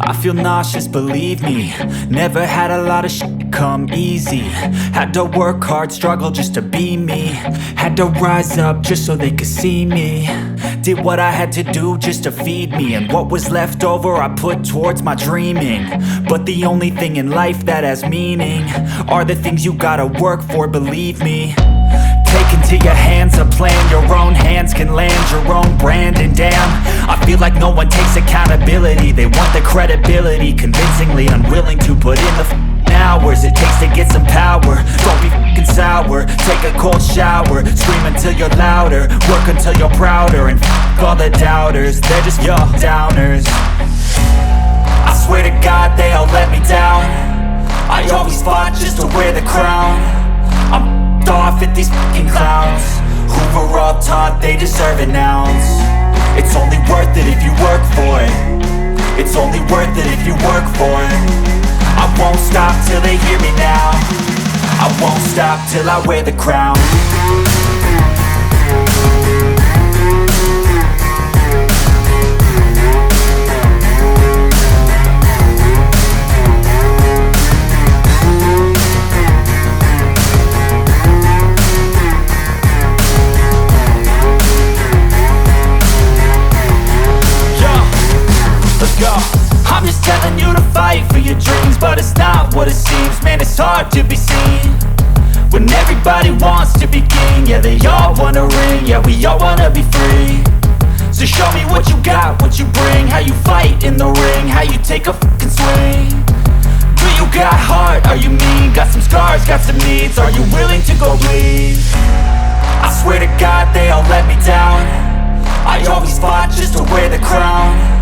I feel nauseous, believe me. Never had a lot of shit come easy. Had to work hard, struggle just to be me. Had to rise up just so they could see me. Did what I had to do just to feed me, and what was left over I put towards my dreaming. But the only thing in life that has meaning are the things you gotta work for, believe me. Take into your hands a plan, your own hands can land your own brand. And damn, I feel like no one takes accountability. They want the credibility, convincingly unwilling to put in the hours it takes to get some power. Don't be f***ing sour, take a cold shower. Scream until you're louder, work until you're prouder. And f*** all the doubters, they're just your downers. I swear to God they all let me down. I always fought just to wear the crown. I'm off at these fucking clowns who were all taught they deserve an ounce. It's only worth it if you work for it. It's only worth it if you work for it. I won't stop till they hear me now. I won't stop till I wear the crown. I'm just telling you to fight for your dreams, but it's not what it seems. Man, it's hard to be seen when everybody wants to be king. Yeah, they all wanna ring, yeah, we all wanna be free. So show me what you got, what you bring, how you fight in the ring, how you take a fucking swing. Do you got heart, are you mean? Got some scars, got some needs, are you willing to go bleed? I swear to God they all let me down. I always fought just to wear the crown.